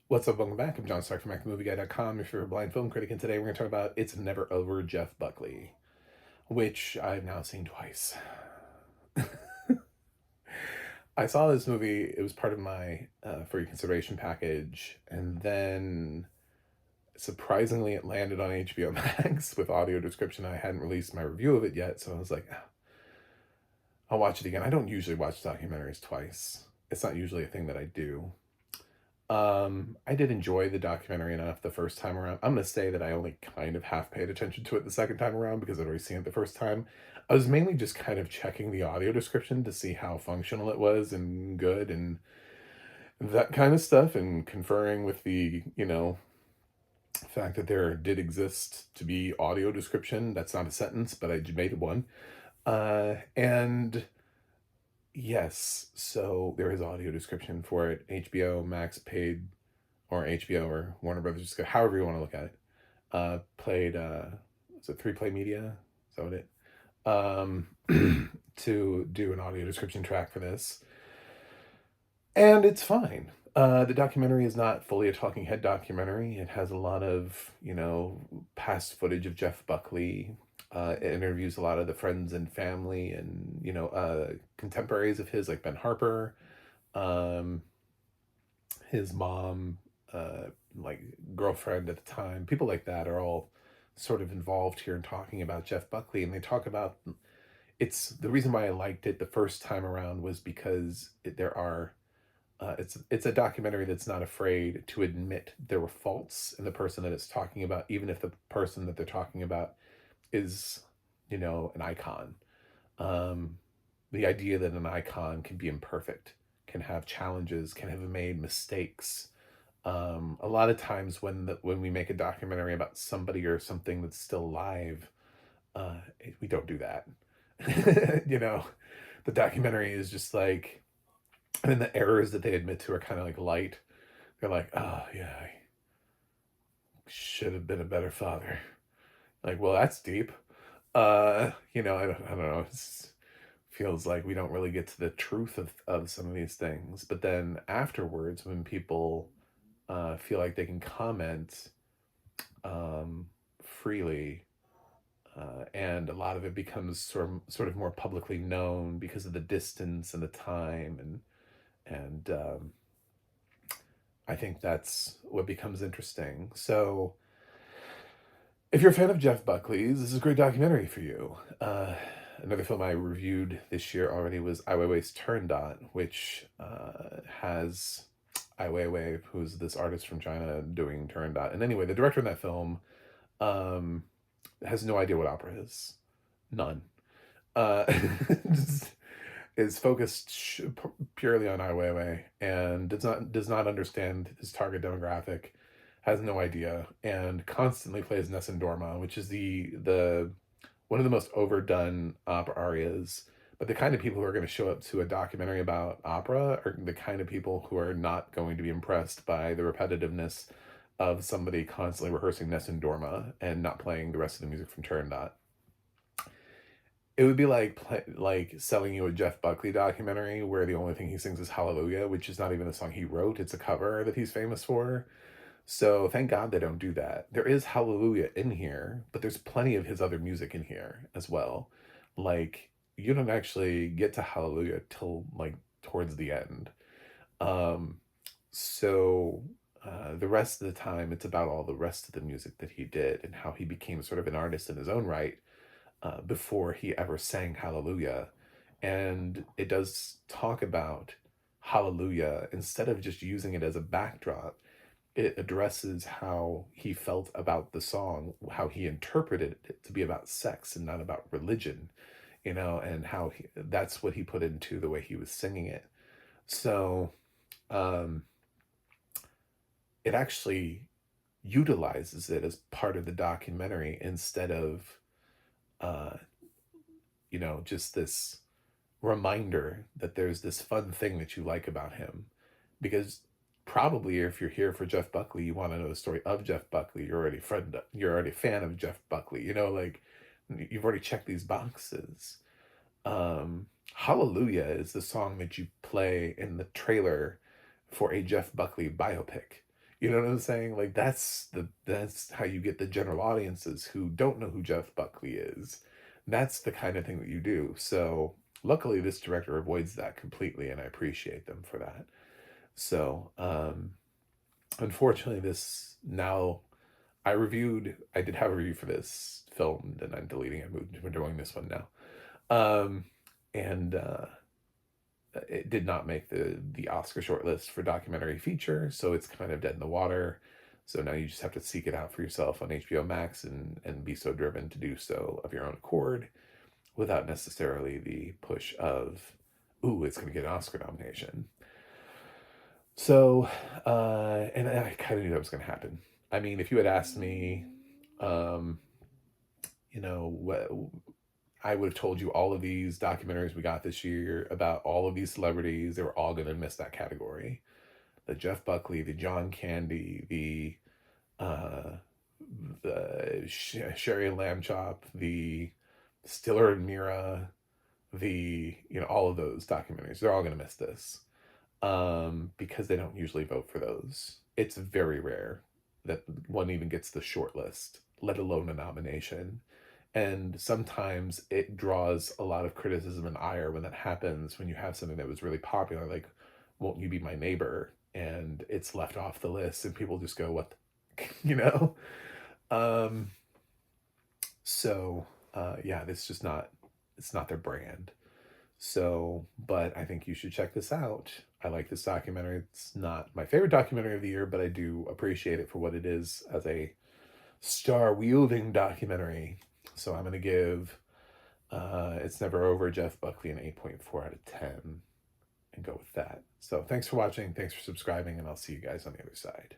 What's up? Welcome back. I'm John Stark from MacTheMovieGuy.com, your favorite blind film critic, and today we're going to talk about It's Never Over, Jeff Buckley, which I've now seen twice. I saw this movie, it was part of my for your consideration package, and then surprisingly it landed on HBO Max with audio description. I hadn't released my review of it yet, so I was like, "Ah, I'll watch it again." I don't usually watch documentaries twice. It's not usually a thing that I do. I did enjoy the documentary enough the first time around. I'm gonna say that I only kind of half paid attention to it the second time around because I'd already seen it the first time. I was mainly just kind of checking the audio description to see how functional it was and good and that kind of stuff, and conferring with the, fact that there did exist to be audio description. That's not a sentence, but I made one. And yes, so there is audio description for it. HBO Max paid, or HBO or Warner Brothers, just however you want to look at it. Played, is it 3 Play Media? Is that what it? To do an audio description track for this. And it's fine. The documentary is not fully a talking head documentary. It has a lot of, past footage of Jeff Buckley. It interviews a lot of the friends and family and, contemporaries of his, like Ben Harper, um, his mom, like girlfriend at the time. People like that are all sort of involved here in talking about Jeff Buckley. And they talk about, it's the reason why I liked it the first time around was because there are it's a documentary that's not afraid to admit there were faults in the person that it's talking about, even if the person that they're talking about is, an icon. Um, the idea that an icon can be imperfect, can have challenges, can have made mistakes. A lot of times when we make a documentary about somebody or something that's still alive, we don't do that. you know, the documentary is just like, and then the errors that they admit to are kind of like light. They're like, oh yeah, I should have been a better father. Like, well, that's deep. I don't know. It feels like we don't really get to the truth of some of these things. But then afterwards, when people feel like they can comment freely, and a lot of it becomes sort of more publicly known because of the distance and the time, and I think that's what becomes interesting. So, if you're a fan of Jeff Buckley's, this is a great documentary for you. Another film I reviewed this year already was Ai Weiwei's Turn Dot, which has Ai Weiwei, who's this artist from China, doing Turn Dot. And anyway, the director in that film um, has no idea what opera is. None. Uh, is focused purely on Ai Weiwei and does not understand his target demographic, has no idea, and constantly plays Nessun Dorma, which is the one of the most overdone opera arias. But the kind of people who are going to show up to a documentary about opera are the kind of people who are not going to be impressed by the repetitiveness of somebody constantly rehearsing Nessun Dorma and not playing the rest of the music from Turandot. It would be like like selling you a Jeff Buckley documentary where the only thing he sings is Hallelujah, which is not even a song he wrote. It's a cover that he's famous for. So thank God they don't do that. There is Hallelujah in here, but there's plenty of his other music in here as well. Like, you don't actually get to Hallelujah till like towards the end. Um, so the rest of the time, it's about all the rest of the music that he did and how he became sort of an artist in his own right before he ever sang Hallelujah. And it does talk about Hallelujah instead of just using it as a backdrop. It addresses how he felt about the song, how he interpreted it to be about sex and not about religion, and how that's what he put into the way he was singing it. So um, it actually utilizes it as part of the documentary instead of, uh, just this reminder that there's this fun thing that you like about him. Because probably if you're here for Jeff Buckley, you want to know the story of Jeff Buckley. You're already a fan of Jeff Buckley. Like you've already checked these boxes. Hallelujah is the song that you play in the trailer for a Jeff Buckley biopic. You know what I'm saying? Like that's how you get the general audiences who don't know who Jeff Buckley is. That's the kind of thing that you do. So luckily this director avoids that completely, and I appreciate them for that. So unfortunately this now I did have a review for this film and I'm deleting it. We're doing this one now. Um and it did not make the Oscar shortlist for documentary feature, so it's kind of dead in the water. So now you just have to seek it out for yourself on HBO Max and be so driven to do so of your own accord without necessarily the push of, ooh, it's going to get an Oscar nomination. So, and I kind of knew that was going to happen. I mean, if you had asked me, um, you know, what I would have told you all of these documentaries we got this year about all of these celebrities, they were all going to miss that category. The Jeff Buckley, the John Candy, uh, Sherry Lamb Chop, the Stiller and Mira, all of those documentaries, they're all going to miss this because they don't usually vote for those. It's very rare that one even gets the short list, let alone a nomination. And sometimes it draws a lot of criticism and ire when that happens, when you have something that was really popular, like Won't You Be My Neighbor? And it's left off the list, and people just go, what the, you know? Um, yeah, it's just not, it's not their brand. So, but I think you should check this out. I like this documentary. It's not my favorite documentary of the year, but I do appreciate it for what it is as a star wielding documentary. So I'm going to give It's Never Over Jeff Buckley an 8.4 out of 10 and go with that. So thanks for watching. Thanks for subscribing, and I'll see you guys on the other side.